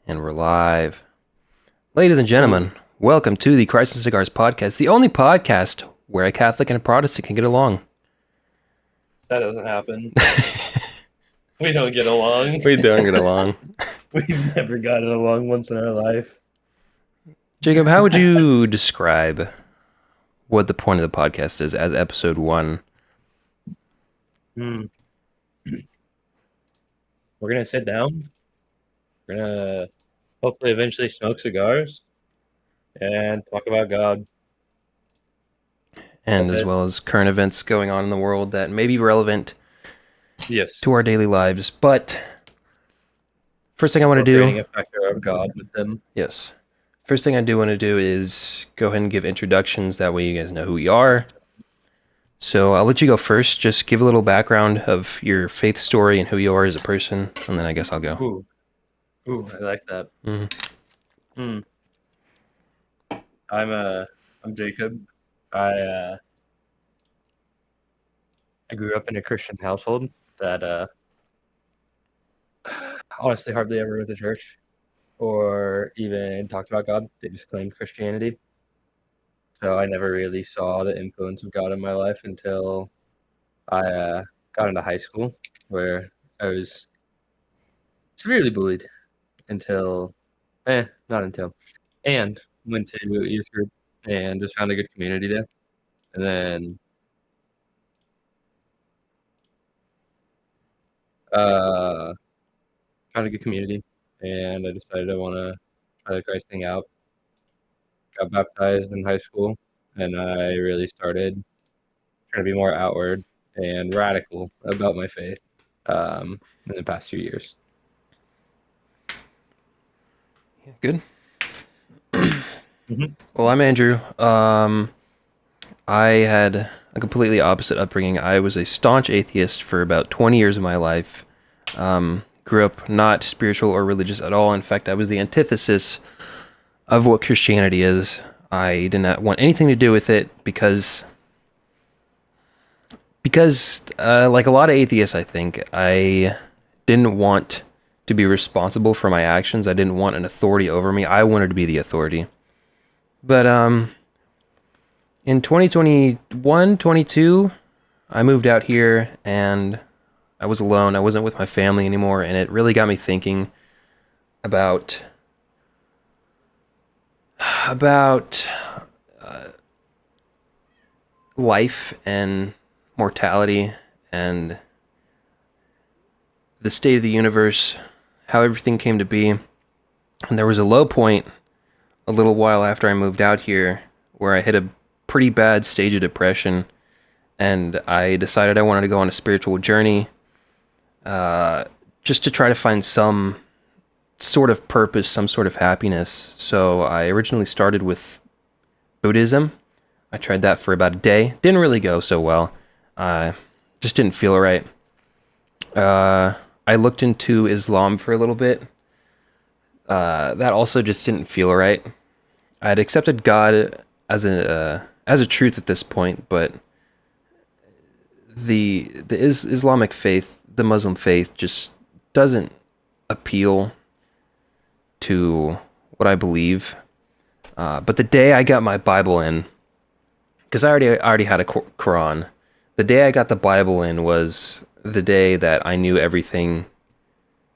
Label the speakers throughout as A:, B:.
A: And we're live. Ladies and gentlemen, welcome to the Christ and Cigars podcast, the only podcast where a Catholic and a Protestant can get along.
B: That doesn't happen. We don't get along.
A: We don't get along.
B: We've never gotten along once in our life.
A: Jacob, how would you describe what the point of the podcast is as episode 1?
B: We're going to sit down. We're going to hopefully eventually smoke cigars and talk about God.
A: And
B: That's
A: as
B: it.
A: well as current events going on in the world that may be relevant
B: Yes.
A: to our daily lives. But first thing I want to
B: Creating
A: do...
B: a factor of God with them.
A: Yes. First thing I do want to do is go ahead and give introductions. That way you guys know who we are. So I'll let you go first. Just give a little background of your faith story and who you are as a person, and then I guess I'll go.
B: Ooh, I like that. I'm Jacob. I grew up in a Christian household that honestly hardly ever went to church or even talked about God. They just claimed Christianity. So I never really saw the influence of God in my life until I got into high school, where I was severely bullied and went to youth group and just found a good community there. And then found a good community, and I decided I want to try the Christ thing out. Got baptized in high school, and I really started trying to be more outward and radical about my faith in the past few years.
A: Good. Well, I'm Andrew. I had a completely opposite upbringing. I was a staunch atheist for about 20 years of my life. Grew up not spiritual or religious at all. In fact, I was the antithesis of what Christianity is. I did not want anything to do with it because like a lot of atheists, I think, I didn't want to be responsible for my actions. I didn't want an authority over me. I wanted to be the authority. But in 2021, 22, I moved out here and I was alone. I wasn't with my family anymore, and it really got me thinking about life and mortality and the state of the universe, how everything came to be. And there was a low point a little while after I moved out here where I hit a pretty bad stage of depression, and I decided I wanted to go on a spiritual journey, just to try to find some sort of purpose, some sort of happiness. So I originally started with Buddhism. I tried that for about a day. Didn't really go so well. Just didn't feel right. I looked into Islam for a little bit. That also just didn't feel right. I had accepted God as a truth at this point, but the Islamic faith, the Muslim faith, just doesn't appeal to what I believe. But the day I got my Bible in, because I already had a Quran, the day I got the Bible in was the day that I knew everything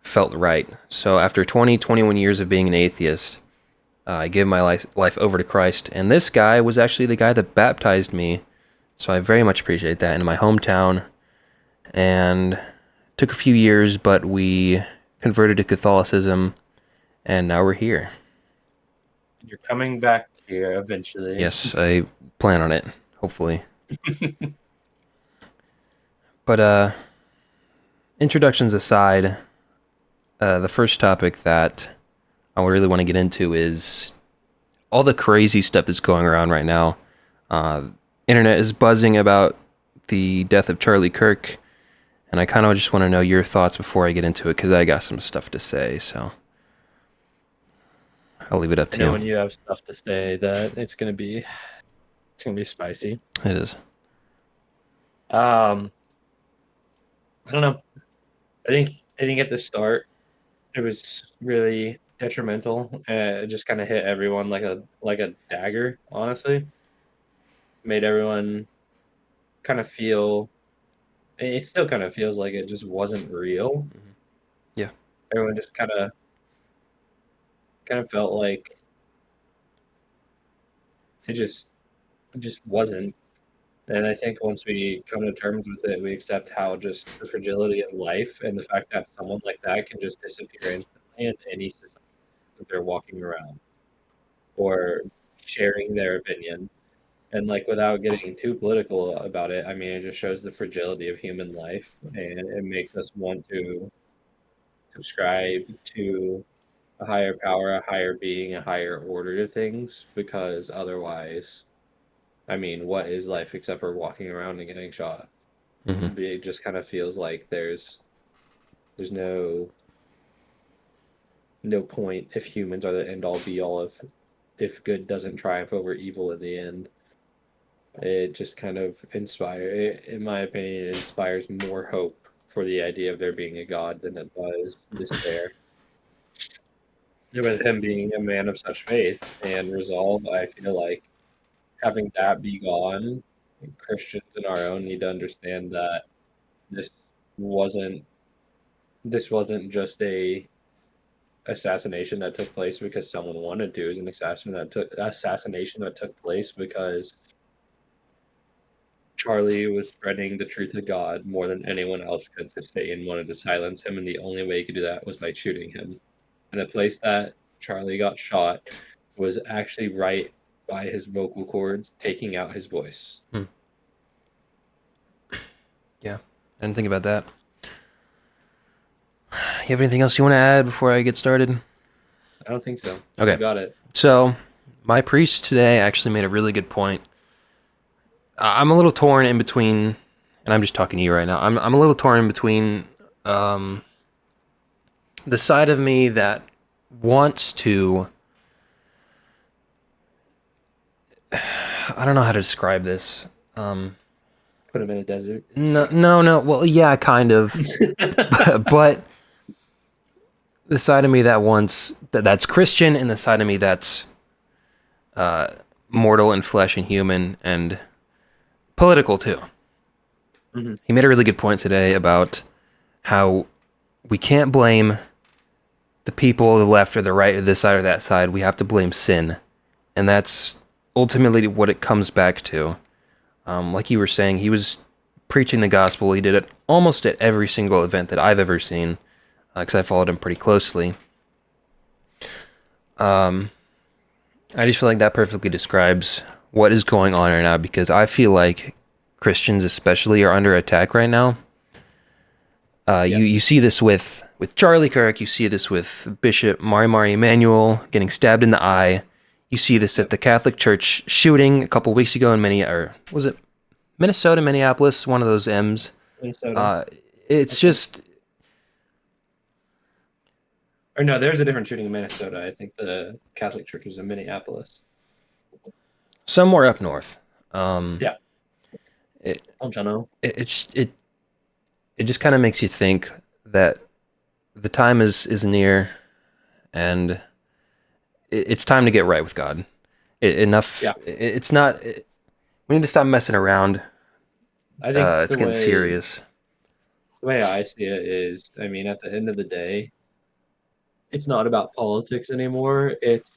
A: felt right. So after 21 years of being an atheist, I gave my life over to Christ, and this guy was actually the guy that baptized me, so I very much appreciate that, in my hometown. And it took a few years, but we converted to Catholicism, and now we're here.
B: You're coming back here eventually.
A: Yes, I plan on it, hopefully. But introductions aside, the first topic that I really want to get into is all the crazy stuff that's going around right now. Internet is buzzing about the death of Charlie Kirk, and I kind of just want to know your thoughts before I get into it, because I got some stuff to say, so I'll leave it up to
B: I know
A: you.
B: when you have stuff to say that it's gonna be spicy.
A: It is.
B: I don't know. I think at the start it was really detrimental. It just kind of hit everyone like a dagger, honestly. Made everyone kind of feel, it still kind of feels like it just wasn't real.
A: Yeah.
B: Everyone just kind of felt like it just wasn't. And I think once we come to terms with it, we accept how just the fragility of life and the fact that someone like that can just disappear instantly in any society that they're walking around or sharing their opinion. And like without getting too political about it, I mean, it just shows the fragility of human life, and it makes us want to subscribe to a higher power, a higher being, a higher order to things, because otherwise, I mean, what is life except for walking around and getting shot?
A: Mm-hmm.
B: It just kind of feels like there's no point if humans are the end all be all if good doesn't triumph over evil in the end. It just kind of in my opinion, it inspires more hope for the idea of there being a God than it does despair. With him being a man of such faith and resolve, I feel like having that be gone, Christians in our own need to understand that this wasn't this wasn't just a assassination that took place because someone wanted to. It was an assassination that took place because Charlie was spreading the truth of God more than anyone else could. So Satan wanted to silence him, and the only way he could do that was by shooting him. And the place that Charlie got shot was actually right by his vocal cords, taking out his voice.
A: Yeah. I didn't think about that. You have anything else you want to add before I get started?
B: I don't think so.
A: Okay.
B: You got it.
A: So, my priest today actually made a really good point. I'm a little torn in between, and I'm just talking to you right now. I'm a little torn in between the side of me that wants to. I don't know how to describe this.
B: Put him in a desert.
A: No. Well, yeah, kind of, but the side of me that wants that's Christian, and the side of me that's mortal and flesh and human and political too.
B: Mm-hmm.
A: He made a really good point today about how we can't blame the people, the left or the right, or this side or that side. We have to blame sin, and that's ultimately what it comes back to. Like you were saying, he was preaching the gospel. He did it almost at every single event that I've ever seen, because I followed him pretty closely. I just feel like that perfectly describes what is going on right now, because I feel like Christians especially are under attack right now. You see this with Charlie Kirk. You see this with Bishop Mari Emanuel getting stabbed in the eye. You see this at the Catholic Church shooting a couple weeks ago in was it Minnesota, Minneapolis, one of those M's.
B: Minnesota.
A: It's just...
B: Or no, there's a different shooting in Minnesota. I think the Catholic Church was in Minneapolis.
A: Somewhere up north.
B: Yeah. Don't you know?
A: It just kind of makes you think that the time is near, and it's time to get right with God. Enough.
B: Yeah.
A: It's not. We need to stop messing around.
B: I think
A: It's getting serious.
B: The way I see it is, I mean, at the end of the day, it's not about politics anymore. It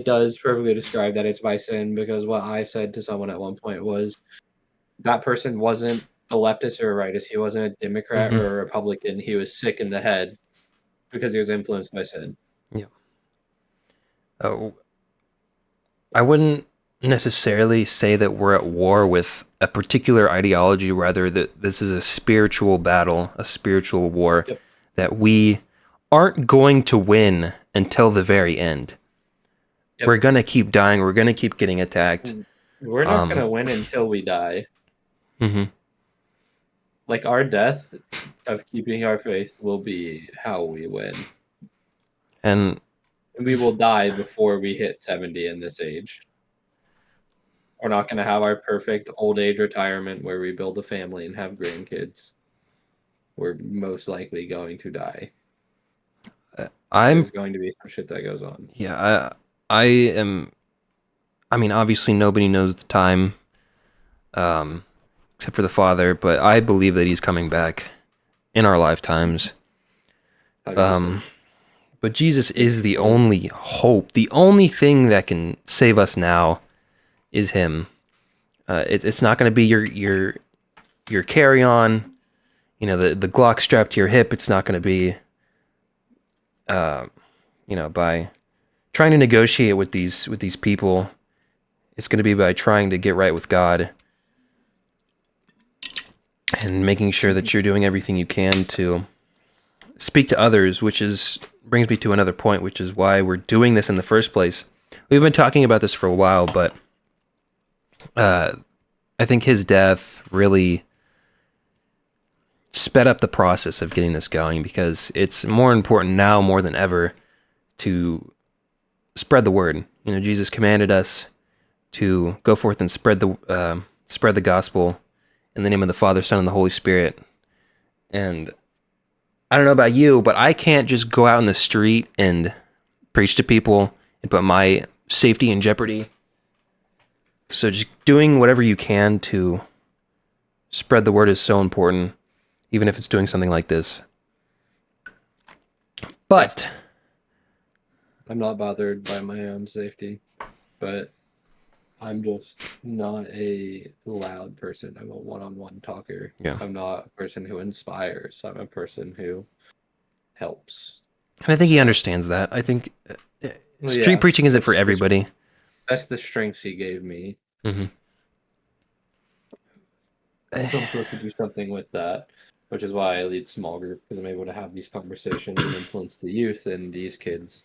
B: does perfectly describe that it's by sin, because what I said to someone at one point was that person wasn't a leftist or a rightist. He wasn't a Democrat or a Republican. He was sick in the head because he was influenced by sin.
A: Yeah. I wouldn't necessarily say that we're at war with a particular ideology, rather that this is a spiritual battle, a spiritual war that we aren't going to win until the very end. We're going to keep dying. We're going to keep getting attacked.
B: We're not going to win until we die.
A: Mm-hmm.
B: Like, our death of keeping our faith will be how we win.
A: And
B: we will die before we hit 70 in this age. We're not going to have our perfect old age retirement where we build a family and have grandkids. We're most likely going to die.
A: I'm
B: There's going to be some shit that goes on.
A: yeah, I am I mean obviously nobody knows the time um except for the Father, but I believe that he's coming back in our lifetimes.
B: 100%.
A: Um but Jesus
B: It's
A: is the
B: so
A: only hope. The only thing that can save us now is him. It's not going to be your carry on, the Glock strapped to your hip. It's not going to be uh, by trying to negotiate with these people. It's going to be by trying to get right with God and making sure that you're doing everything you can to speak to others, which is brings me to another point, which is why we're doing this in the first place. We've been talking about this for a while, but uh, I think his death really sped up the process of getting this going because it's more important now more than ever to spread the word. Jesus commanded us to go forth and spread the gospel in the name of the Father, Son, and the Holy Spirit. And I don't know about you, but I can't just go out in the street and preach to people and put my safety in jeopardy. So just doing whatever you can to spread the word is so important, even if it's doing something like this. But
B: I'm not bothered by my own safety, but I'm just not a loud person. I'm a one-on-one talker.
A: yeah,
B: I'm not a person who inspires. I'm a person who helps.
A: and I think he
B: So,
A: understands that. I think
B: well,
A: street
B: yeah,
A: preaching isn't for everybody.
B: that's the strengths he gave me.
A: hmm
B: So I'm supposed to do something with that, which is why I lead small group, because I'm able to have these conversations and influence the youth and these kids.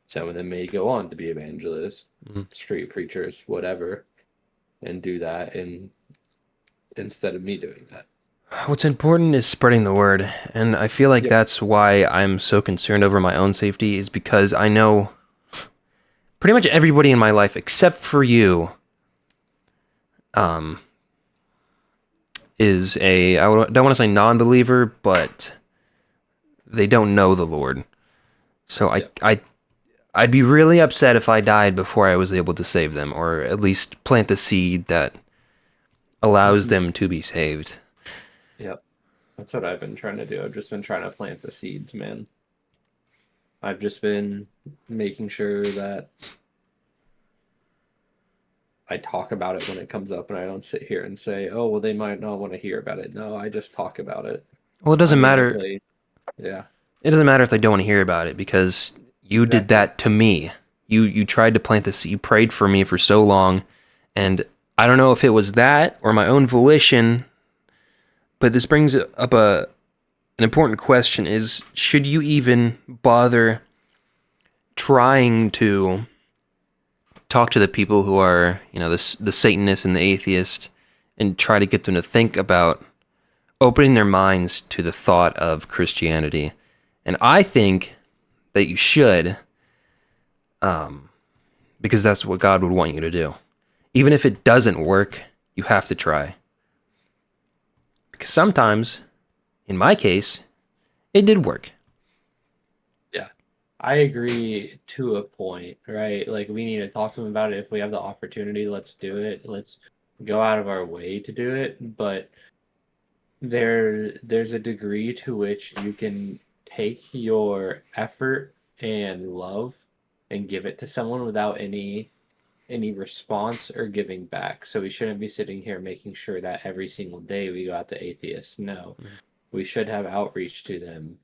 B: Some of them may go on to be evangelists, street preachers, whatever, and do that instead of me doing that.
A: What's important is spreading the word, and I feel like
B: Yep.
A: that's why I'm so concerned over my own safety. Is because I know pretty much everybody in my life, except for you, um, is don't want to say non-believer, but they don't know the Lord. So
B: Yep.
A: I'd be really upset if I died before I was able to save them, or at least plant the seed that allows
B: Mm-hmm.
A: them to be saved.
B: Yep. That's what I've been trying to do. I've just been trying to plant the seeds, man. I've just been making sure that I talk about it when it comes up and I don't sit here and say, oh, well, they might not want to hear about it. No, I just talk about it.
A: Well,
B: I mean, I play. Yeah,
A: it doesn't matter if they don't want to hear about it because you did
B: exactly.
A: that to me. You tried to plant this. You prayed for me for so long, and I don't know if it was that or my own volition. But this brings up an important question: is should you even bother trying to talk to the people who are the Satanists and the atheists and try to get them to think about opening their minds to the thought of Christianity? And I think that you should, because that's what God would want you to do. Even if it doesn't work, you have to try. Because sometimes, in my case, it did work.
B: Yeah, I agree to a point, right? Like, we need to talk to them about it. If we have the opportunity, let's do it. Let's go out of our way to do it. But there's a degree to which you can take your effort and love and give it to someone without any response or giving back. So we shouldn't be sitting here making sure that every single day we go out to atheists. No, we should have outreach to them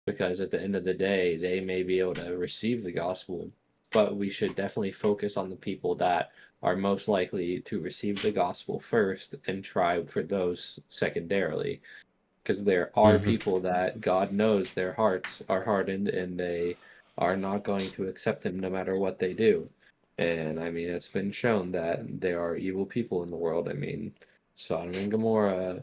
B: because at the end of the day, they may be able to receive the gospel, but we should definitely focus on the people that are most likely to receive the gospel first and try for those secondarily. Because there are
A: Mm-hmm.
B: people that God knows their hearts are hardened and they are not going to accept Him no matter what they do. And I mean, it's been shown that there are evil people in the world. I mean, Sodom and Gomorrah,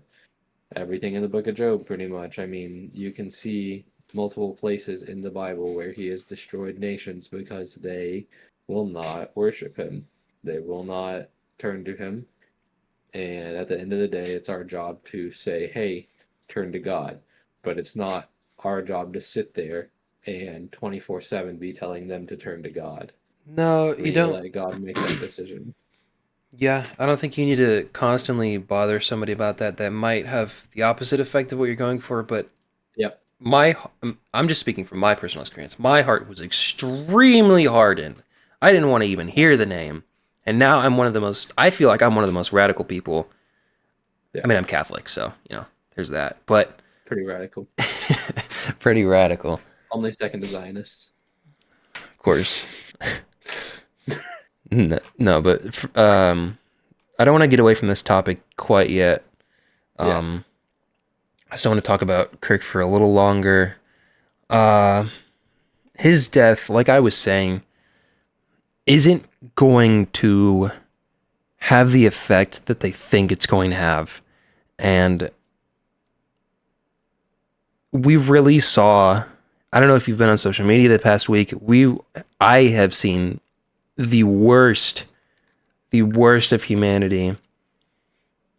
B: everything in the book of Job, pretty much. I mean, you can see multiple places in the Bible where he has destroyed nations because they will not worship him. They will not turn to him. And at the end of the day, it's our job to say, hey, turn to God. But it's not our job to sit there and 24/7 be telling them to turn to God.
A: No,
B: We
A: you
B: need to
A: don't.
B: let God make that decision.
A: Yeah, I don't think you need to constantly bother somebody about that. That might have the opposite effect of what you're going for, but
B: Yep.
A: I'm just speaking from my personal experience. My heart was extremely hardened. I didn't want to even hear the name. And now I feel like I'm one of the most radical people.
B: Yeah.
A: I mean, I'm Catholic, so, there's that. But
B: Pretty radical.
A: pretty radical,
B: Only second to Zionists.
A: of course. No, but I don't want to get away from this topic quite yet.
B: Yeah.
A: I still want to talk about Kirk for a little longer. His death, like I was saying, isn't going to have the effect that they think it's going to have. And we really saw, I don't know if you've been on social media the past week, I have seen the worst of humanity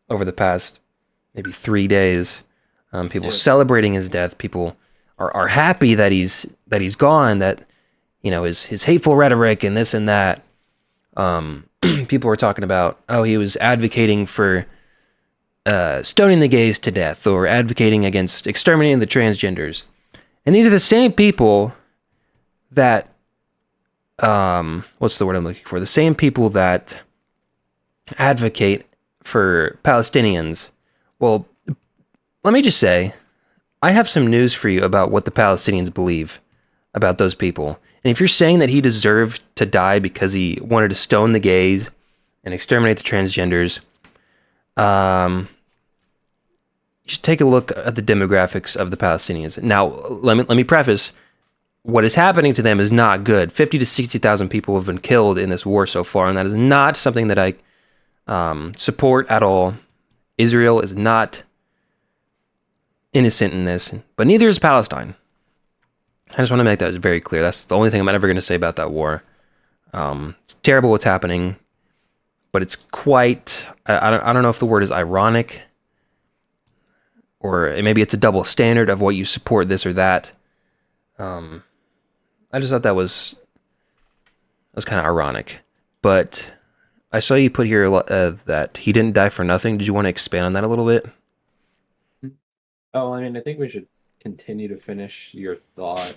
A: over the past maybe 3 days. People celebrating his death. People are happy that he's gone. That his hateful rhetoric and this and that. People were talking about he was advocating for stoning the gays to death or advocating against exterminating the transgenders, and these are the same people that what's the word I'm looking for? The same people that advocate for Palestinians. Well, let me just say, I have some news for you about what the Palestinians believe about those people. And if you're saying that he deserved to die because he wanted to stone the gays and exterminate the transgenders, you should take a look at the demographics of the Palestinians. Now, let me preface, what is happening to them is not good. 50 to 60,000 people have been killed in this war so far, and that is not something that I support at all. Israel is not innocent in this, but neither is Palestine. I just want to make that very clear. That's the only thing I'm ever going to say about that war. It's terrible what's happening, but it's quite, I don't know if the word is ironic, or maybe it's a double standard of what you support, this or that. I just thought that was kind of ironic. But I saw you put here that he didn't die for nothing. Did you want to expand on that a little bit?
B: Oh, I mean, I think we should continue to finish your thought.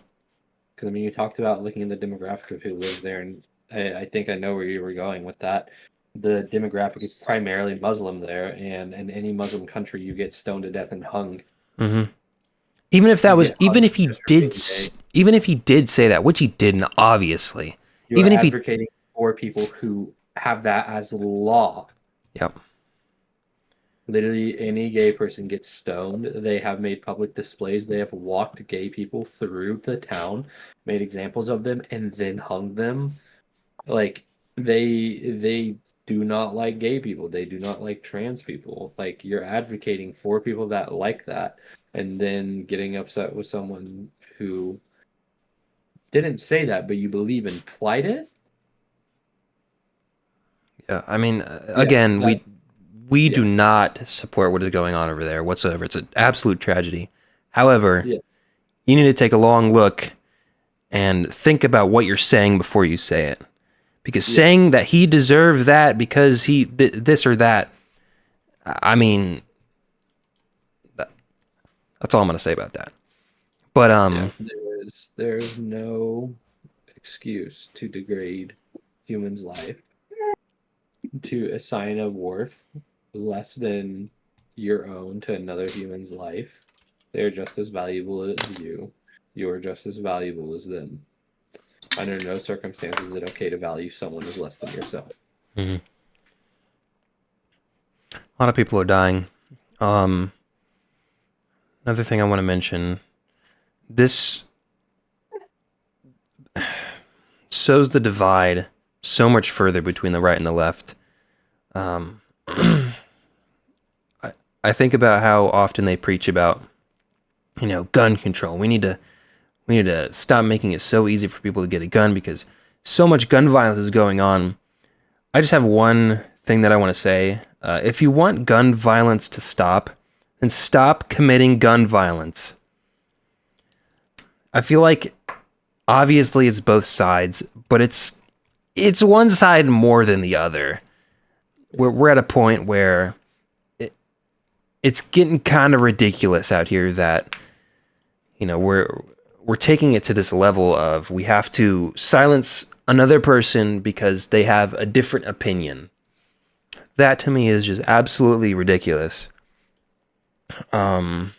B: Because, I mean, you talked about looking at the demographic of who lives there, and I think I know where you were going with that. The demographic is primarily Muslim there, and in any Muslim country, you get stoned to death and hung.
A: Mm-hmm. Even if that was, even if he did say that, which he didn't, obviously.
B: You're advocating for people who have that as law.
A: Yep.
B: Literally, any gay person gets stoned. They have made public displays. They have walked gay people through the town, made examples of them, and then hung them. Like, they do not like gay people. They do not like trans people. Like, you're advocating for people that like that, and then getting upset with someone who didn't say that, but you believe implied it.
A: Yeah, I mean, again, we do not support what is going on over there whatsoever. It's an absolute tragedy. However, you need to take a long look and think about what you're saying before you say it. Because saying that he deserved that because he this or that, I mean, that's all I'm going to say about that. But
B: there's no excuse to degrade humans' life, to assign a worth less than your own to another human's life. They're just as valuable as you. You're just as valuable as them. Under no circumstances is it okay to value someone as less than yourself.
A: Mm-hmm. A lot of people are dying. Another thing I want to mention, this sows the divide so much further between the right and the left. I think about how often they preach about, gun control. We need to stop making it so easy for people to get a gun because so much gun violence is going on. I just have one thing that I want to say. If you want gun violence to stop, then stop committing gun violence. I feel like obviously it's both sides, but it's one side more than the other. We're at a point where it's getting kind of ridiculous out here that, you know, we're taking it to this level of we have to silence another person because they have a different opinion. That to me is just absolutely ridiculous. Damn,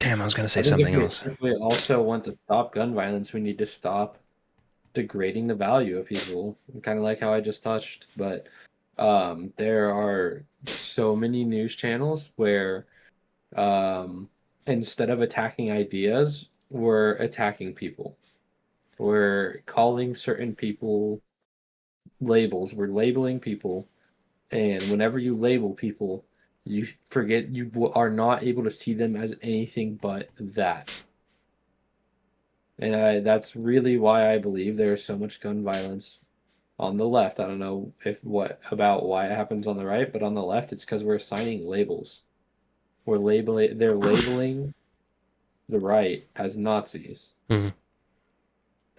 A: I was gonna say
B: I think
A: something else.
B: if we also want to stop gun violence, we need to stop degrading the value of people, kind of like how I just touched. But there are so many news channels where instead of attacking ideas, we're attacking people. We're calling certain people labels. We're labeling people. And whenever you label people, you forget you are not able to see them as anything but that. And that's really why I believe there's so much gun violence on the left. I don't know why it happens on the right, but on the left, it's because we're assigning labels. They're labeling the right as Nazis.
A: Mm-hmm.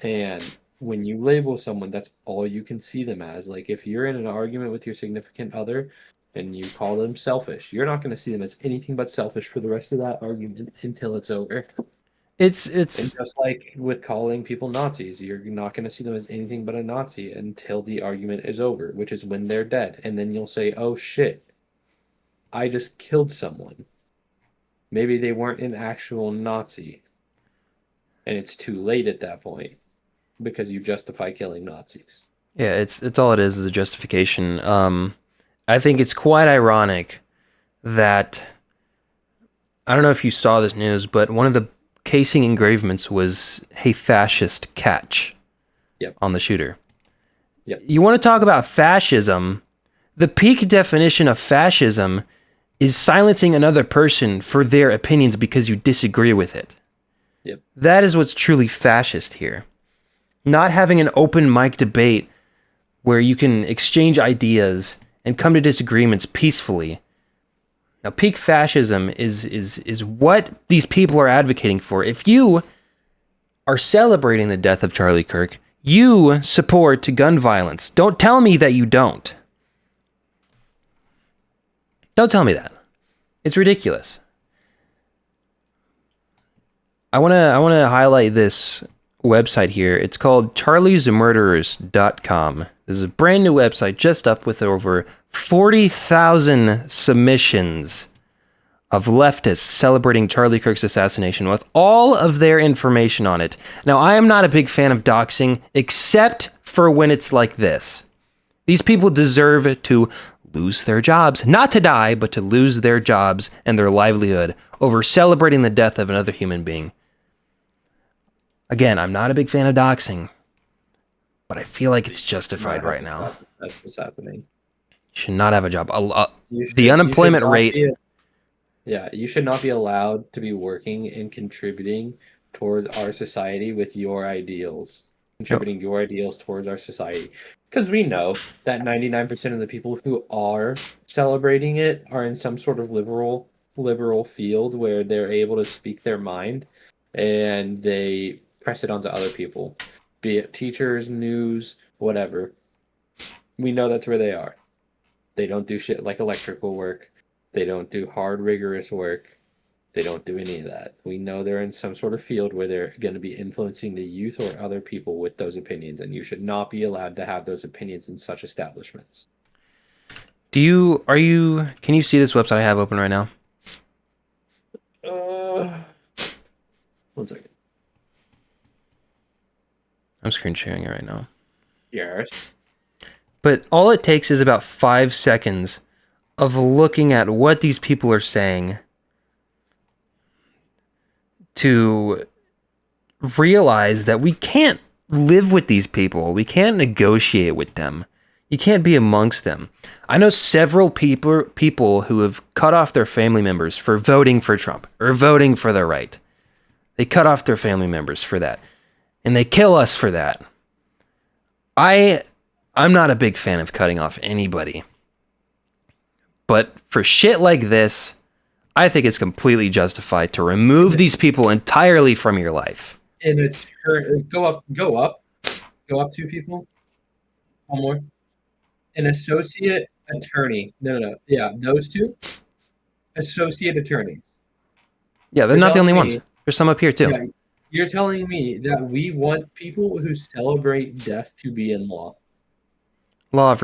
B: And when you label someone, that's all you can see them as. Like if you're in an argument with your significant other and you call them selfish, you're not going to see them as anything but selfish for the rest of that argument until it's over. And
A: It's
B: just like with calling people Nazis, you're not going to see them as anything but a Nazi until the argument is over, which is when they're dead. And then you'll say, oh shit, I just killed someone. Maybe they weren't an actual Nazi. And it's too late at that point because you justify killing Nazis.
A: yeah, it's all it is a justification. I think it's quite ironic that I don't know if you saw this news, but one of the casing engravements was "Hey fascist, catch"
B: Yep.
A: on the shooter.
B: Yep.
A: You want to talk about fascism? The peak definition of fascism is silencing another person for their opinions because you disagree with it.
B: Yep.
A: That is what's truly fascist here. Not having an open mic debate where you can exchange ideas and come to disagreements peacefully. Now, peak fascism is what these people are advocating for. If you are celebrating the death of Charlie Kirk, you support gun violence. Don't tell me that you don't. Don't tell me that. It's ridiculous. I want to highlight this website here. It's called charliesmurderers.com. This is a brand new website just up with over 40,000 submissions of leftists celebrating Charlie Kirk's assassination with all of their information on it. Now, I am not a big fan of doxing, except for when it's like this. These people deserve to lose their jobs. Not to die, but to lose their jobs and their livelihood over celebrating the death of another human being. Again, I'm not a big fan of doxing, but I feel like it's justified right now.
B: That's what's happening.
A: You should not have a job. The unemployment rate...
B: you should not be allowed to be working and contributing towards our society with your ideals. Contributing your ideals towards our society. Because we know that 99% of the people who are celebrating it are in some sort of liberal field where they're able to speak their mind and they press it onto other people, be it teachers, news, whatever. We know that's where they are. They don't do shit like electrical work. They don't do hard, rigorous work. They don't do any of that. We know they're in some sort of field where they're going to be influencing the youth or other people with those opinions, and you should not be allowed to have those opinions in such establishments.
A: Can you see this website I have open right now?
B: 1 second.
A: I'm screen sharing it right now.
B: Yes.
A: But all it takes is about 5 seconds of looking at what these people are saying to realize that we can't live with these people. We can't negotiate with them. You can't be amongst them. I know several people who have cut off their family members for voting for Trump or voting for the right. They cut off their family members for that. And they kill us for that. I'm not a big fan of cutting off anybody. But for shit like this, I think it's completely justified to remove these people entirely from your life.
B: In a Go up two people. One more. An associate attorney. No. Yeah, those two associate attorneys.
A: Yeah, they're
B: You're
A: not the
B: telling
A: only ones.
B: me,
A: There's some up here too.
B: yeah, you're telling me that we want people who celebrate death to be in law.
A: Law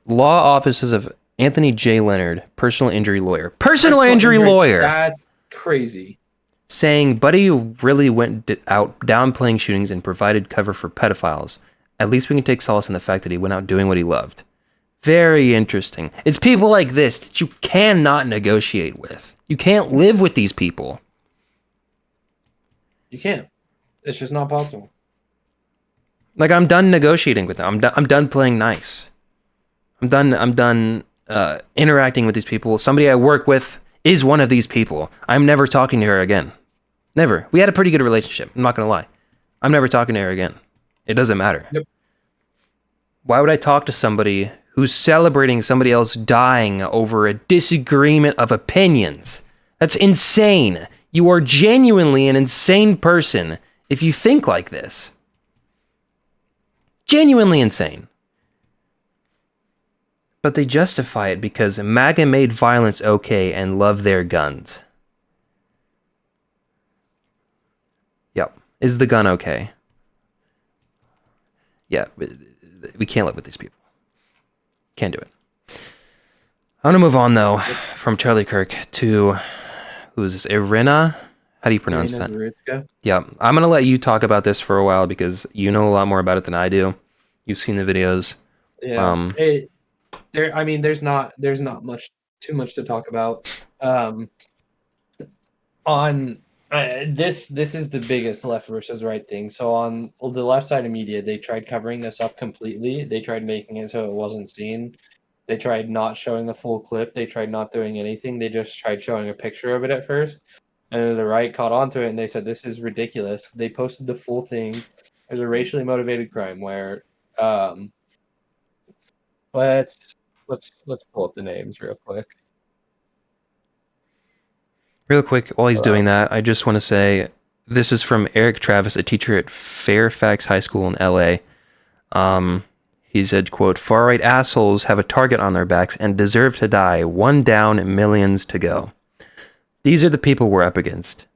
A: offices of Anthony J. Leonard, personal injury lawyer. Personal injury lawyer!
B: That's crazy.
A: Saying Buddy really went out downplaying shootings and provided cover for pedophiles. At least we can take solace in the fact that he went out doing what he loved. Very interesting. It's people like this that you cannot negotiate with. You can't live with these people.
B: You can't. It's just not possible.
A: Like, I'm done negotiating with them. I'm done playing nice. I'm done interacting with these people. Somebody I work with is one of these people. I'm never talking to her again. Never. We had a pretty good relationship. I'm not going to lie. I'm never talking to her again. It doesn't matter.
B: Yep.
A: Why would I talk to somebody who's celebrating somebody else dying over a disagreement of opinions? That's insane. You are genuinely an insane person if you think like this. Genuinely insane. But they justify it because MAGA made violence okay and love their guns. Yep. Is the gun okay? Yeah, we can't live with these people. Can't do it. I want to move on, though, from Charlie Kirk to, who's this, Irina? How do you pronounce that?
B: Zarutska.
A: Yeah, I'm going to let you talk about this for a while because you know a lot more about it than I do. You've seen the videos.
B: Yeah. There's not too much to talk about. This is the biggest left versus right thing. So on the left side of media, they tried covering this up completely. They tried making it so it wasn't seen. They tried not showing the full clip. They tried not doing anything. They just tried showing a picture of it at first. And then the right caught on to it and they said, this is ridiculous. They posted the full thing. There's a racially motivated crime where let's pull up the names real quick.
A: Real quick, while he's doing that, I just want to say this is from Eric Travis, a teacher at Fairfax High School in LA. He said, quote, "Far-right assholes have a target on their backs and deserve to die. One down, millions to go." These are the people we're up against.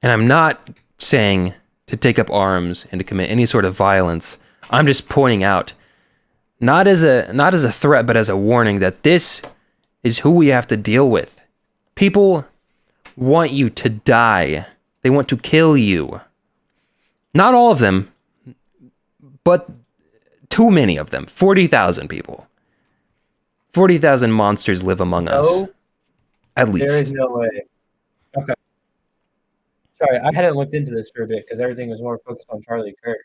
A: And I'm not saying to take up arms and to commit any sort of violence. I'm just pointing out, not as a threat, but as a warning that this is who we have to deal with. People want you to die. They want to kill you. Not all of them, but too many of them. 40,000 people. 40,000 monsters live among us. At least.
B: There is no way. Okay. Sorry, I hadn't looked into this for a bit because everything was more focused on Charlie Kirk.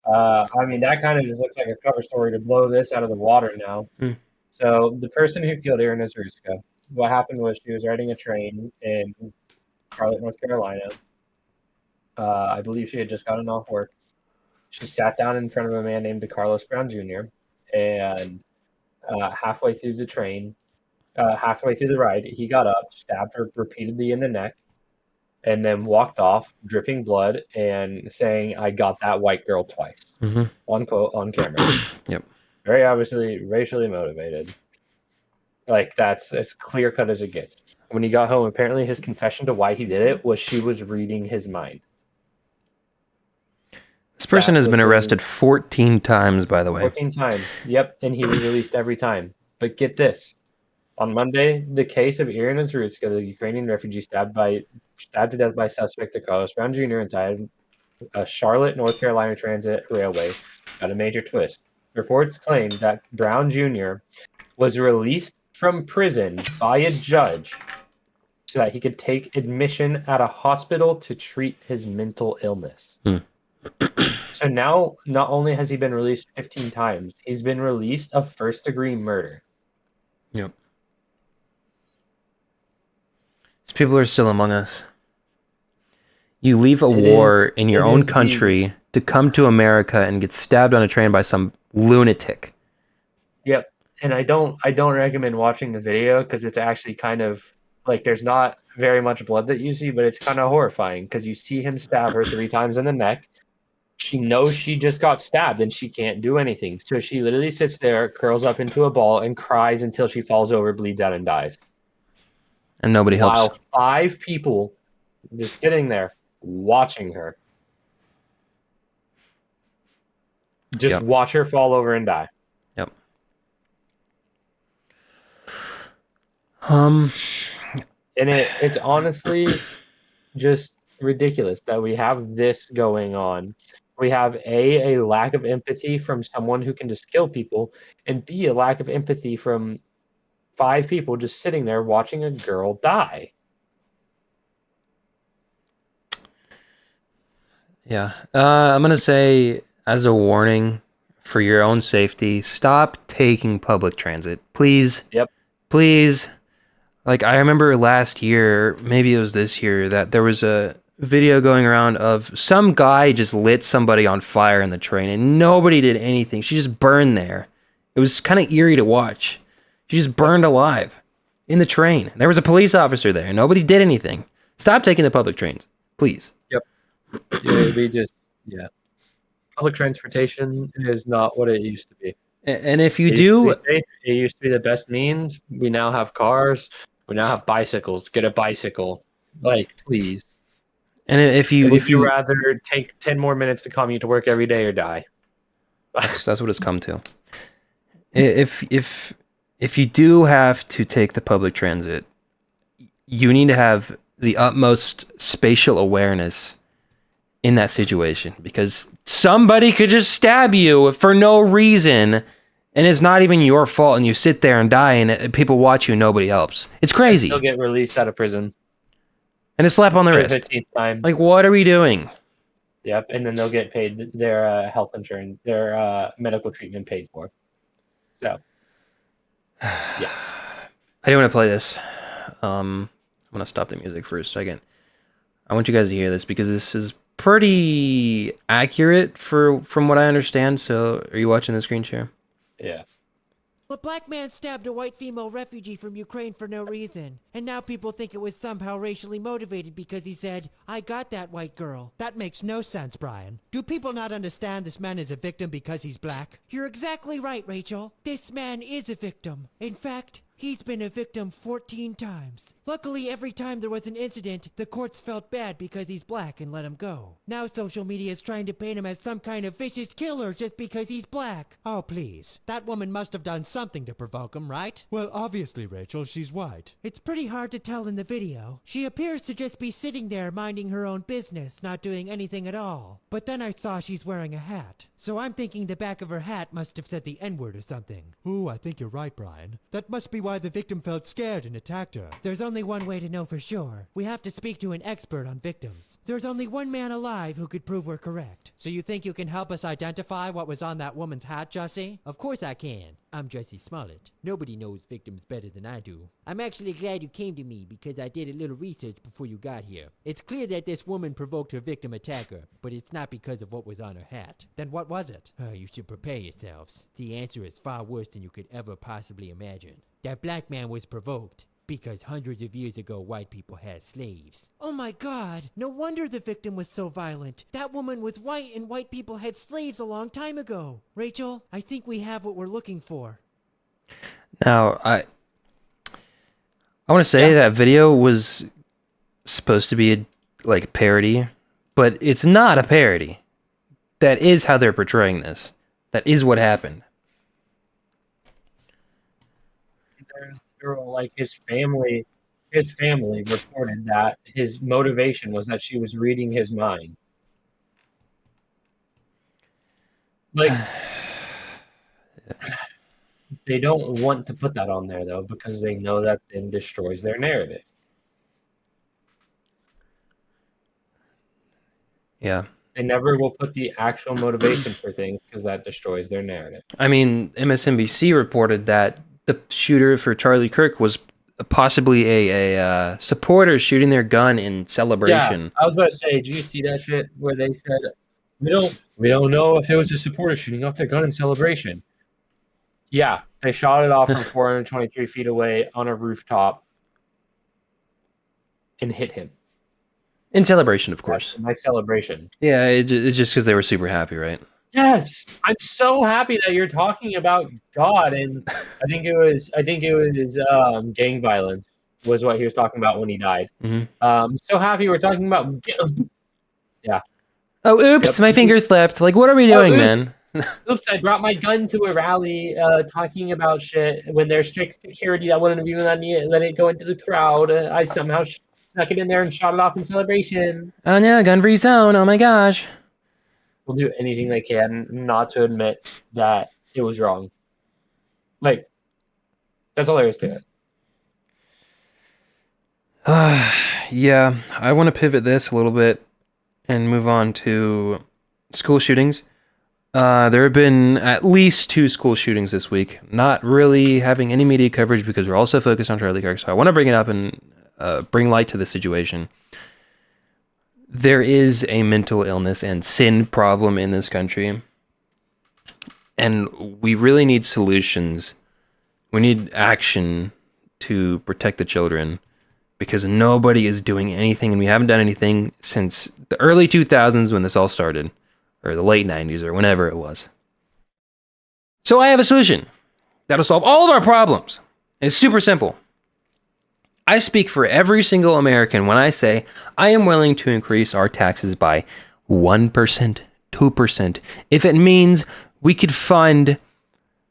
B: That kind of just looks like a cover story to blow this out of the water now. So the person who killed Irina Zarutska, what happened was she was riding a train in Charlotte, North Carolina. I believe she had just gotten off work. She sat down in front of a man named DeCarlos Brown Jr. And halfway through the ride, he got up, stabbed her repeatedly in the neck, and then walked off, dripping blood, and saying, "I got that white girl twice."
A: Mm-hmm.
B: On camera.
A: Yep.
B: Very obviously racially motivated. Like, that's as clear cut as it gets. When he got home, apparently his confession to why he did it was she was reading his mind.
A: This person has been arrested 14 times, by the way.
B: 14 times. Yep, and he was released every time. But get this. On Monday, the case of Irina Zarutska, the Ukrainian refugee stabbed to death by suspect Carlos Brown Jr. inside a Charlotte, North Carolina transit railway, got a major twist. Reports claim that Brown Jr. was released from prison by a judge so that he could take admission at a hospital to treat his mental illness. So now, not only has he been released 15 times, he's been released of first-degree murder.
A: Yep. These people are still among us. You leave a war in your own country to come to America and get stabbed on a train by some lunatic.
B: Yep. And I don't recommend watching the video because it's actually kind of Like, there's not very much blood that you see, but it's kind of horrifying because you see him stab her 3 times in the neck. She knows she just got stabbed and she can't do anything. So she literally sits there, curls up into a ball, and cries until she falls over, bleeds out, and dies.
A: And nobody helps.
B: While 5 people just sitting there watching her. Just
A: Yep.
B: watch her fall over and die.
A: Yep.
B: And it's honestly just ridiculous that we have this going on. We have a lack of empathy from someone who can just kill people, and B, a lack of empathy from 5 people just sitting there watching a girl die.
A: Yeah. I'm going to say, as a warning for your own safety, stop taking public transit. Please.
B: Yep.
A: Please. Like, I remember last year, maybe it was this year, that there was a video going around of some guy just lit somebody on fire in the train and nobody did anything. She just burned there. It was kind of eerie to watch. She just burned alive in the train. There was a police officer there. Nobody did anything. Stop taking the public trains, please.
B: Yep. Public transportation is not what it used to be.
A: And if you
B: It
A: do,
B: used to be safe. It used to be the best means. We now have cars. We now have bicycles. Get a bicycle, like, please.
A: and if you
B: Would you rather take 10 more minutes to commute to work every day or die?
A: that's what it's come to. If you do have to take the public transit, you need to have the utmost spatial awareness in that situation, because somebody could just stab you for no reason and it's not even your fault, and you sit there and die and people watch you and nobody helps. It's crazy.
B: They'll get released out of prison.
A: And a slap on the
B: For the
A: wrist.
B: 15th time.
A: Like, what are we doing?
B: Yep, and then they'll get paid their health insurance, their medical treatment paid for. So, yeah.
A: I do want to play this. I'm going to stop the music for a second. I want you guys to hear this because this is pretty accurate from what I understand. So, are you watching the screen share?
B: Yeah.
C: A black man stabbed a white female refugee from Ukraine for no reason, and now people think it was somehow racially motivated because he said, "I got that white girl."
D: That makes no sense, Brian. Do people not understand this man is a victim because he's black?
C: You're exactly right, Rachel. This man is a victim. In fact, he's been a victim 14 times. Luckily, every time there was an incident, the courts felt bad because he's black and let him go. Now social media is trying to paint him as some kind of vicious killer just because he's black.
D: Oh, please. That woman must have done something to provoke him, right?
E: Well, obviously, Rachel, she's white.
C: It's pretty hard to tell in the video. She appears to just be sitting there minding her own business, not doing anything at all. But then I saw she's wearing a hat. So I'm thinking the back of her hat must have said the N-word or something.
E: Ooh, I think you're right, Brian. That must be why the victim felt scared and attacked her.
C: There's only one way to know for sure. We have to speak to an expert on victims. There's only one man alive who could prove we're correct.
D: So you think you can help us identify what was on that woman's hat, Jesse?
C: Of course I can. I'm Jesse Smollett. Nobody knows victims better than I do. I'm actually glad you came to me because I did a little research before you got here. It's clear that this woman provoked her victim attacker, but it's not because of what was on her hat.
D: Then what was it?
C: You should prepare yourselves. The answer is far worse than you could ever possibly imagine. That black man was provoked because hundreds of years ago white people had slaves. Oh my god, no wonder the victim was so violent. That woman was white and white people had slaves a long time ago. Rachel, I think we have what we're looking for.
A: Now, I want to say that video was supposed to be a parody, but it's not a parody. That is how they're portraying this. That is what happened.
B: There's girl, like his family reported that his motivation was that she was reading his mind. Like, they don't want to put that on there though because they know that then destroys their narrative.
A: Yeah.
B: They never will put the actual motivation for things because that destroys their narrative.
A: I mean, MSNBC reported that the shooter for Charlie Kirk was possibly a supporter shooting their gun in celebration.
B: Yeah, I was about to say, did you see that shit where they said we don't know if it was a supporter shooting off their gun in celebration? Yeah, they shot it off from 423 feet away on a rooftop and hit him.
A: In celebration, of course.
B: My celebration.
A: Yeah, it's just because they were super happy, right?
B: Yes, I'm so happy that you're talking about God, and I think it was gang violence was what he was talking about when he died. So happy we're talking about. Yeah.
A: Oh, oops!
B: Yep.
A: My finger slipped. Like, what are we doing, man?
B: Oops! I brought my gun to a rally, talking about shit when there's strict security that wouldn't even let it go into the crowd. I somehow snuck it in there and shot it off in celebration.
A: Oh no, gun-free zone! Oh my gosh!
B: Will do anything they can not to admit that it was wrong. Like, that's all there is to it.
A: Yeah, I want to pivot this a little bit and move on to school shootings. There have been at least 2 school shootings this week. Not really having any media coverage because we're also focused on Charlie Kirk. So I want to bring it up and bring light to the situation. There is a mental illness and sin problem in this country. And we really need solutions. We need action to protect the children because nobody is doing anything, and we haven't done anything since the early 2000s when this all started, or the late 90s, or whenever it was. So I have a solution that'll solve all of our problems. It's super simple. I speak for every single American when I say I am willing to increase our taxes by 1%, 2%, if it means we could fund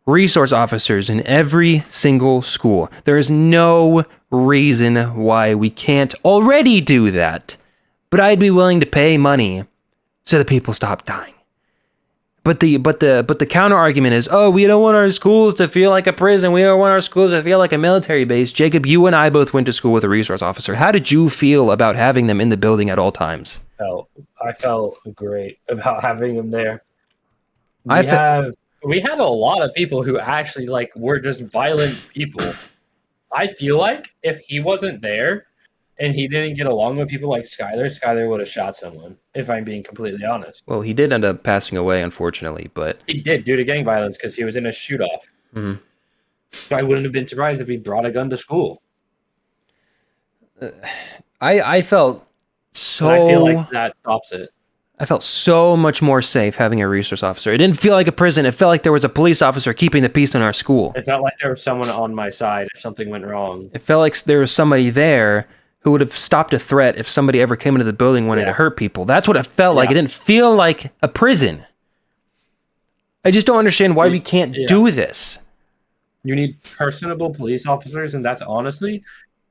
A: resource officers in every single school. There is no reason why we can't already do that, but I'd be willing to pay money so that people stop dying. But the counter argument is, oh, we don't want our schools to feel like a prison. We don't want our schools to feel like a military base. Jacob, you and I both went to school with a resource officer. How did you feel about having them in the building at all times?
B: I felt great about having them there. We had a lot of people who actually were just violent people. I feel like if he wasn't there and he didn't get along with people like Skyler would have shot someone, if I'm being completely honest.
A: Well, he did end up passing away, unfortunately, but...
B: He did, due to gang violence, because he was in a shoot-off.
A: Mm-hmm.
B: So I wouldn't have been surprised if he brought a gun to school.
A: I felt so...
B: And I feel like that stops it.
A: I felt so much more safe having a resource officer. It didn't feel like a prison. It felt like there was a police officer keeping the peace in our school.
B: It felt like there was someone on my side if something went wrong.
A: It felt like there was somebody there who would have stopped a threat if somebody ever came into the building wanting to hurt people. That's what it felt like. It didn't feel like a prison. I just don't understand why we can't do this.
B: You need personable police officers, and that's honestly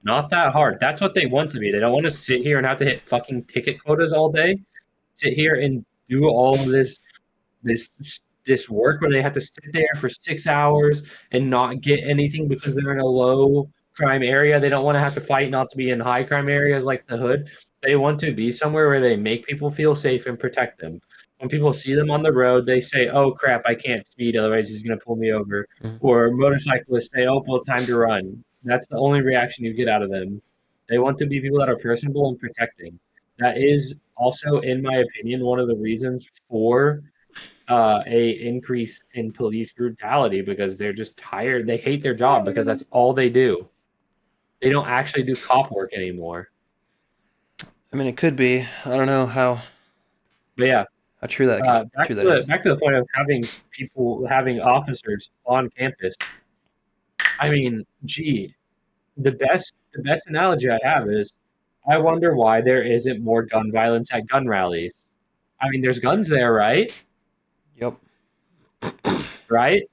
B: not that hard. That's what they want to be. They don't want to sit here and have to hit fucking ticket quotas all day. Sit here and do all of this work where they have to sit there for 6 hours and not get anything because they're in a low crime area. They don't want to have to fight not to be in high crime areas like the hood. They want to be somewhere where they make people feel safe and protect them. When people see them on the road, they say, oh crap, I can't speed, otherwise he's going to pull me over. Mm-hmm. Or motorcyclists say, oh, well, time to run. That's the only reaction you get out of them. They want to be people that are personable and protecting. That is also, in my opinion, one of the reasons for a increase in police brutality, because they're just tired. They hate their job because that's all they do. They don't actually do cop work anymore.
A: I mean, it could be. I don't know how.
B: But yeah,
A: how true that.
B: Back to the point of having officers on campus. I mean, gee, the best analogy I have is, I wonder why there isn't more gun violence at gun rallies. I mean, there's guns there, right?
A: Yep.
B: Right?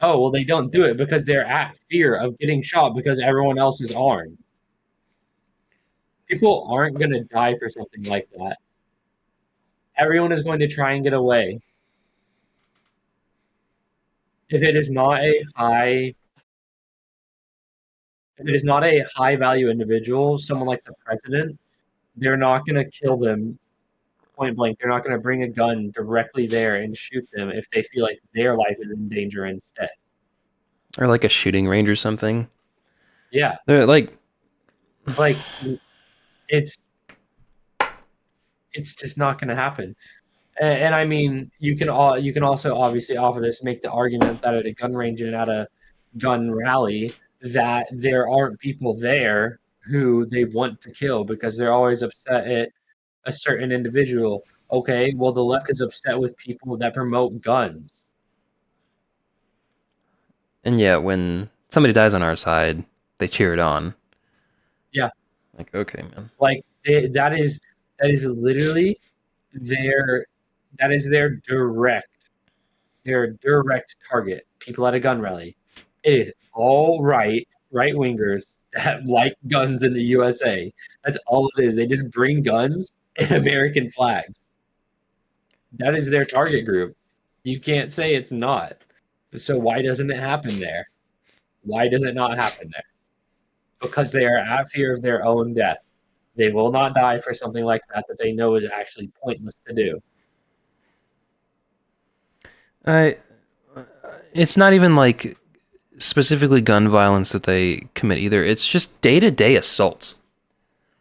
B: Oh, well, they don't do it because they're at fear of getting shot because everyone else is armed. People aren't going to die for something like that. Everyone is going to try and get away. If it is not a high value individual, someone like the president, they're not going to kill them point blank. They're not going to bring a gun directly there and shoot them if they feel like their life is in danger instead.
A: Or like a shooting range or something.
B: Yeah.
A: They're like
B: it's just not going to happen. And I mean, you can also obviously offer this, make the argument that at a gun range and at a gun rally that there aren't people there who they want to kill because they're always upset at a certain individual. Okay, well, the left is upset with people that promote guns.
A: And yeah, when somebody dies on our side, they cheer it on.
B: Yeah.
A: Like, okay, man.
B: Like that is literally their direct target. People at a gun rally. It is all right wingers that like guns in the USA. That's all it is. They just bring guns and American flags. That is their target group. You can't say it's not. So why doesn't it happen there? Why does it not happen there? Because they are at fear of their own death. They will not die for something like that they know is actually pointless to do.
A: It's not even like specifically gun violence that they commit either. It's just day-to-day assaults.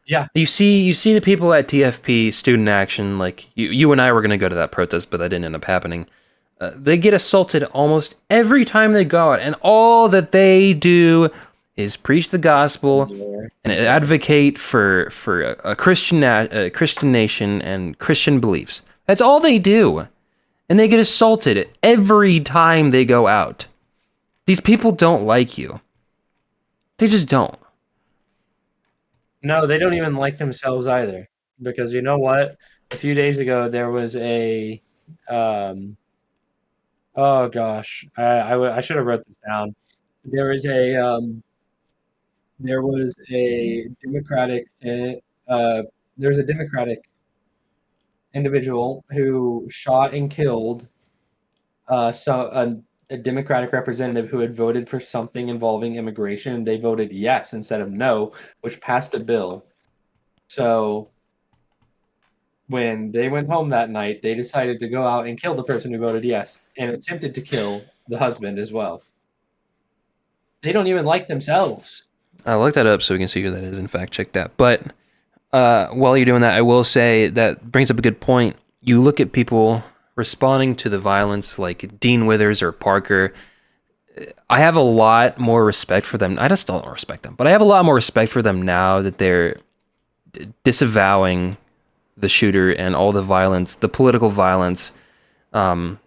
B: Yeah.
A: You see the people at TFP Student Action, like you and I were going to go to that protest, but that didn't end up happening. They get assaulted almost every time they go out, and all that they do is preach the gospel and advocate for a Christian nation and Christian beliefs. That's all they do. And they get assaulted every time they go out. These people don't like you. They just don't.
B: No, they don't even like themselves either. Because you know what? A few days ago, there was a... oh, gosh. I should have wrote this down. There was a Democratic... there's a Democratic individual who shot and killed a Democratic representative who had voted for something involving immigration, and they voted yes instead of no, which passed a bill. So when they went home that night, they decided to go out and kill the person who voted yes and attempted to kill the husband as well. They don't even like themselves.
A: I'll look that up so we can see who that is and fact check that. But while you're doing that, I will say that brings up a good point. You look at people responding to the violence like Dean Withers or Parker. I have a lot more respect for them. I just don't respect them, but I have a lot more respect for them now that they're disavowing the shooter and all the violence, the political violence, that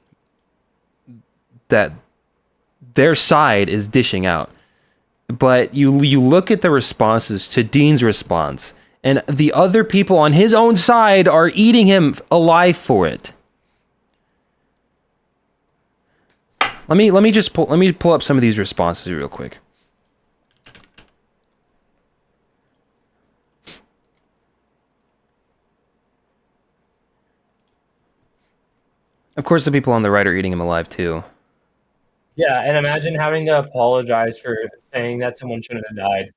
A: their side is dishing out. But you look at the responses to Dean's response, and the other people on his own side are eating him alive for it. Let me pull up some of these responses real quick. Of course, the people on the right are eating him alive too.
B: Yeah, and imagine having to apologize for saying that someone shouldn't have died.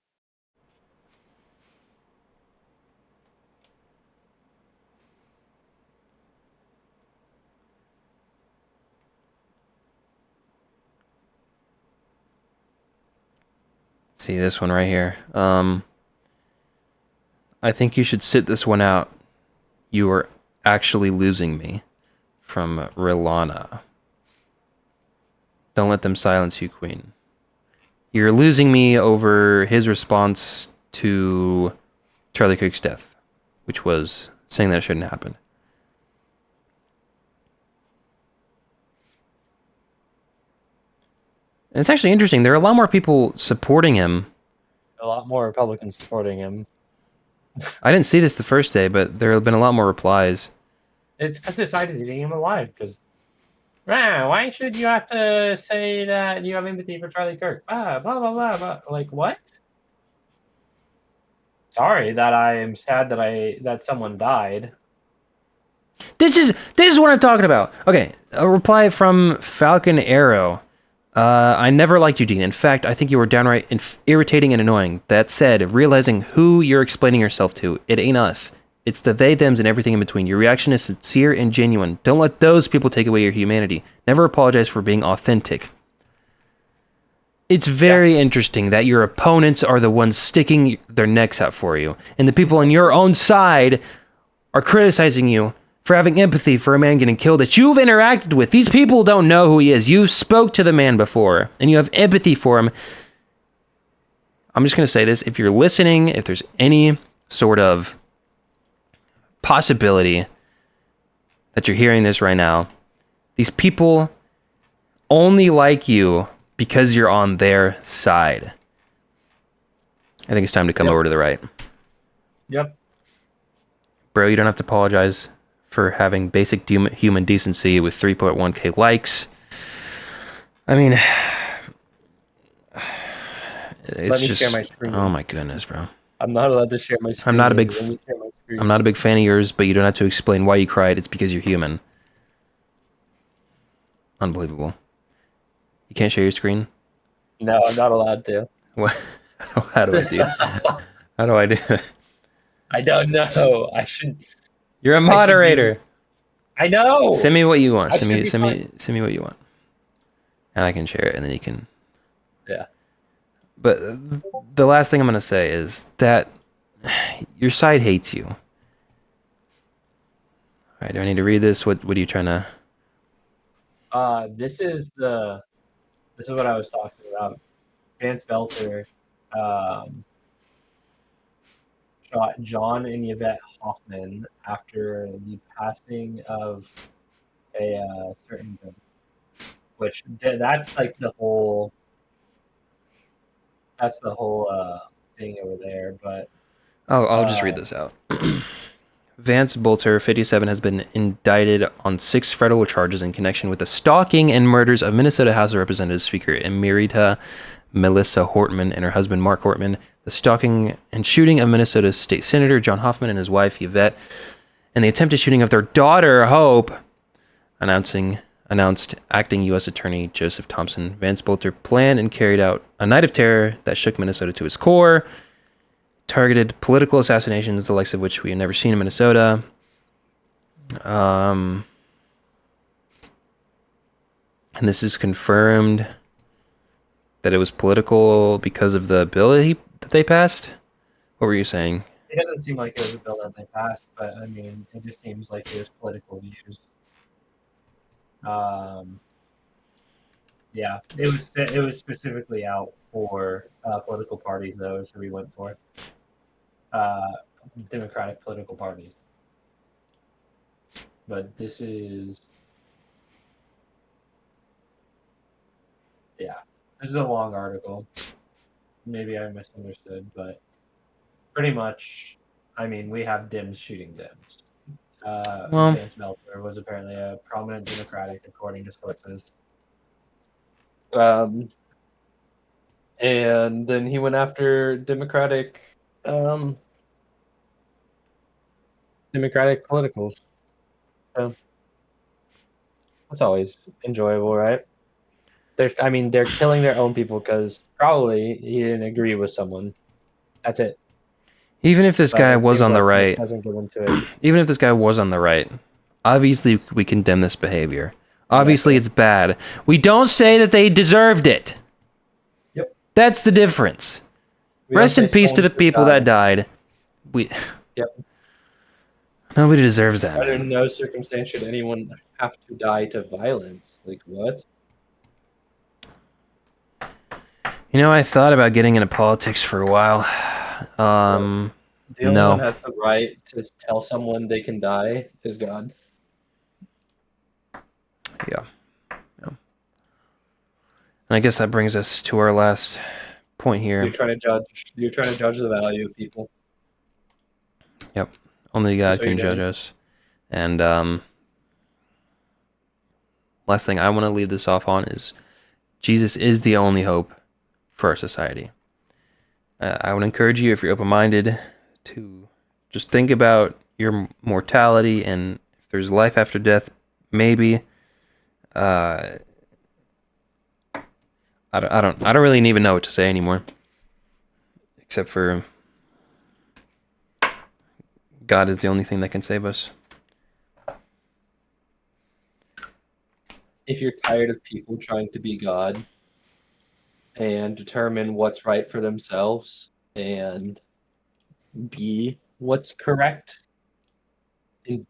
A: See this one right here. I think you should sit this one out. You are actually losing me. From Rilana. Don't let them silence you, Queen. You're losing me over his response to Charlie Kirk's death, which was saying that it shouldn't happen. And it's actually interesting. There are a lot more people supporting him.
B: A lot more Republicans supporting him.
A: I didn't see this the first day, but there have been a lot more replies.
B: It's because his side is eating him alive. Because, why should you have to say that you have empathy for Charlie Kirk? Blah, blah, blah, blah, blah. Like, what? Sorry that I am sad that someone died.
A: This is what I'm talking about. Okay, a reply from Falcon Arrow. I never liked you, Dean. In fact, I think you were downright irritating and annoying. That said, realizing who you're explaining yourself to, it ain't us. It's the they, thems, and everything in between. Your reaction is sincere and genuine. Don't let those people take away your humanity. Never apologize for being authentic. It's very interesting that your opponents are the ones sticking their necks out for you, and the people on your own side are criticizing you for having empathy for a man getting killed that you've interacted with. These people don't know who he is. You spoke to the man before, and you have empathy for him. I'm just going to say this. If you're listening, if there's any sort of possibility that you're hearing this right now, these people only like you because you're on their side. I think it's time to come over to the right.
B: Yep.
A: Bro, you don't have to apologize for having basic human decency with 3.1k likes. I mean, it's
B: Let me
A: just,
B: share my screen.
A: oh my goodness, bro.
B: I'm not allowed to share my screen.
A: not a big
B: Let me share my screen.
A: I'm not a big fan of yours, but you don't have to explain why you cried. It's because you're human. Unbelievable. You can't share your screen?
B: No, I'm not allowed to.
A: What? How do I do? How do I do it?
B: I don't know. I should.
A: You're a moderator.
B: I know.
A: Send me what you want.
B: I
A: Send
B: should
A: me
B: be
A: send me what you want. And I can share it, and then you can.
B: Yeah.
A: But the last thing I'm going to say is that your side hates you. All right, do I need to read this? What are you trying to...
B: This is what I was talking about. Vance Belter shot John and Yvette Hoffman after the passing of a certain girl, which that's like the whole thing over there. But
A: I'll just read this out. Vance Bolter, 57, has been indicted on 6 federal charges in connection with the stalking and murders of Minnesota House of Representatives Speaker Emerita Melissa Hortman and her husband Mark Hortman, the stalking and shooting of Minnesota State Senator John Hoffman and his wife Yvette, and the attempted shooting of their daughter Hope, announced acting U.S. Attorney Joseph Thompson. Vance Bolter planned and carried out a night of terror that shook Minnesota to its core, targeted political assassinations, the likes of which we have never seen in Minnesota. And this is confirmed that it was political because of the bill that they passed. What were you saying?
B: it doesn't seem like it was a bill that they passed, but I mean, it just seems like it was political views. Yeah, it was specifically out for political parties though, so we went for Democratic political parties. But this is a long article. Maybe I misunderstood, but pretty much, I mean, we have Dems shooting Dems. Vance Belter was apparently a prominent Democratic, according to sources. And then he went after Democratic politicals. So that's always enjoyable, right? They're killing their own people because probably he didn't agree with someone. That's it.
A: Even if this guy was on the right,
B: doesn't get into it.
A: even if this guy was on the right, obviously we condemn this behavior. Obviously it's bad. We don't say that they deserved it.
B: Yep.
A: That's the difference. Rest in peace to the people that died.
B: Yep.
A: Nobody deserves that.
B: Under no circumstance should anyone have to die to violence. Like what?
A: You know, I thought about getting into politics for a while.
B: The only
A: No.
B: one has the right to tell someone they can die is God.
A: Yeah. And I guess that brings us to our last point here.
B: You're trying to judge the value of people.
A: Yep. Only God
B: That's what
A: can
B: you're
A: judge
B: doing.
A: us. And last thing I want to leave this off on is Jesus is the only hope for our society. I would encourage you, if you're open-minded, to just think about your mortality and if there's life after death, maybe. I don't really even know what to say anymore, except for God is the only thing that can save us.
B: If you're tired of people trying to be God and determine what's right for themselves and be what's correct in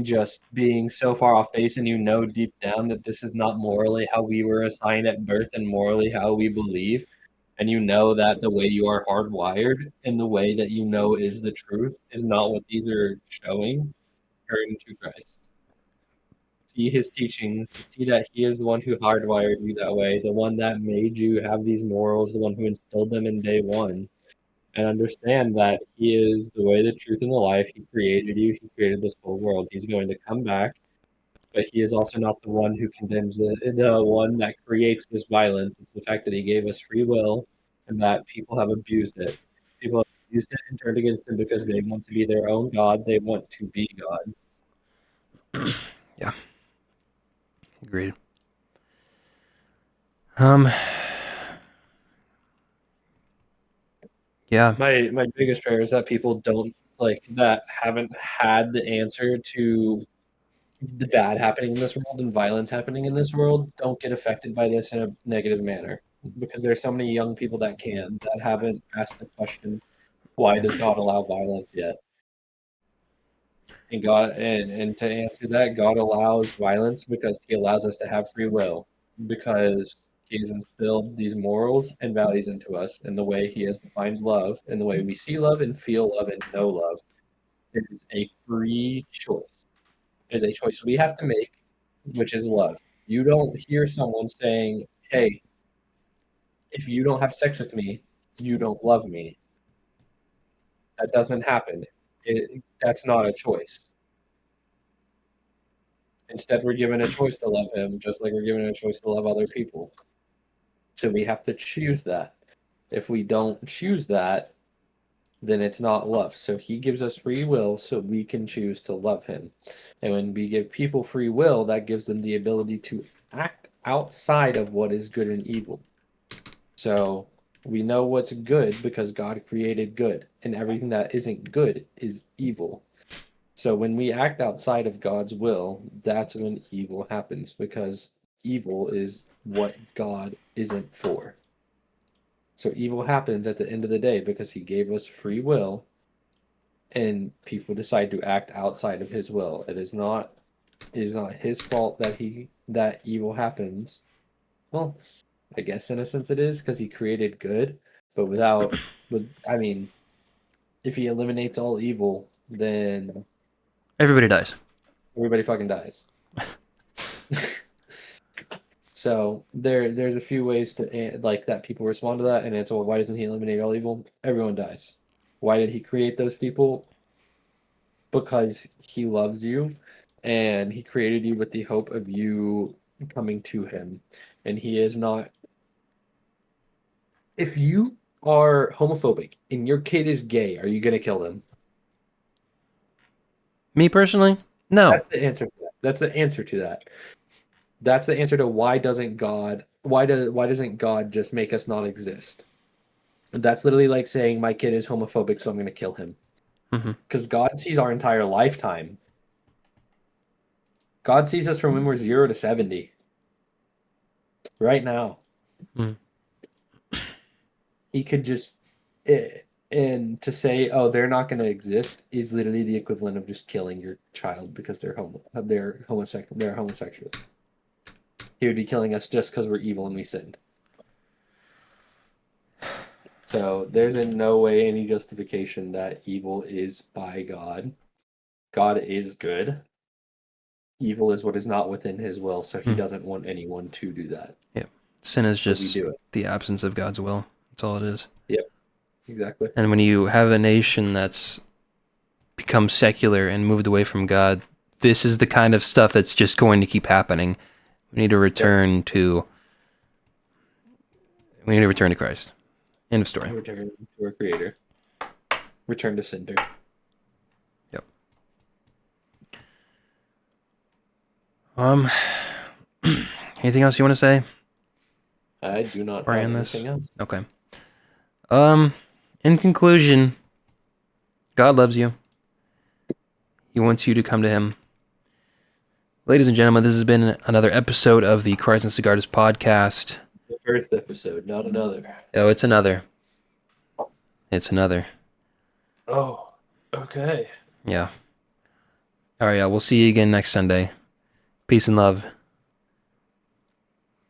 B: just being so far off base, and you know deep down that this is not morally how we were assigned at birth and morally how we believe, and you know that the way you are hardwired and the way that you know is the truth is not what these are showing, turn to Christ. See his teachings, see that he is the one who hardwired you that way, the one that made you have these morals, the one who instilled them in day one, and understand that he is the way, the truth, and the life. He created you, he created this whole world. He's going to come back, but he is also not the one who condemns the one that creates this violence. It's the fact that he gave us free will and that people have abused it. People have used it and turned against him because they want to be their own God. They want to be God.
A: Yeah. Agreed. Yeah.
B: My biggest prayer is that people don't that haven't had the answer to the bad happening in this world and violence happening in this world don't get affected by this in a negative manner, because there's so many young people that haven't asked the question, why does God allow violence yet? And to answer that, God allows violence because he allows us to have free will, because he's instilled these morals and values into us, and the way he has defined love and the way we see love and feel love and know love. It is a free choice. It is a choice we have to make, which is love. You don't hear someone saying, hey, if you don't have sex with me, you don't love me. That doesn't happen. That's not a choice. Instead, we're given a choice to love him, just like we're given a choice to love other people. So we have to choose that. If we don't choose that, then it's not love. So he gives us free will so we can choose to love him. And when we give people free will, that gives them the ability to act outside of what is good and evil. So we know what's good because God created good, and everything that isn't good is evil. So when we act outside of God's will, that's when evil happens, because evil is what God isn't for. So evil happens at the end of the day because he gave us free will, and people decide to act outside of his will. It is not his fault that evil happens. Well, I guess in a sense it is, because he created good, but if he eliminates all evil, then
A: Everybody dies.
B: everybody fucking dies. So there's a few ways to that people respond to that, and it's, well, why doesn't he eliminate all evil? Everyone dies. Why did he create those people? Because he loves you, and he created you with the hope of you coming to him. And he is not. If you are homophobic and your kid is gay, are you gonna kill them?
A: Me personally, no.
B: That's the answer to that. That's the answer to that. That's the answer to why doesn't God just make us not exist? That's literally like saying my kid is homophobic, so I'm gonna kill him. Because God sees our entire lifetime. God sees us from when we're 0 to 70. Right now. He could just and to say, oh, they're not going to exist is literally the equivalent of just killing your child because they're homosexual. He would be killing us just because we're evil and we sinned. So there's in no way any justification that evil is by God. God is good. Evil is what is not within his will, so he doesn't want anyone to do that.
A: Yeah. Sin is just the absence of God's will. That's all it is.
B: Yep. Exactly.
A: And when you have a nation that's become secular and moved away from God, this is the kind of stuff that's just going to keep happening. We need to return to Christ. End of story.
B: Return to our Creator. Return to Cinder.
A: Yep. Anything else you want to say?
B: I do not have anything else.
A: Okay. In conclusion, God loves you. He wants you to come to him. Ladies and gentlemen, this has been another episode of the Christ and Cigars podcast.
B: The first episode, not another.
A: Oh, it's another. It's another.
B: Oh, okay.
A: Yeah. All right, yeah, we'll see you again next Sunday. Peace and love.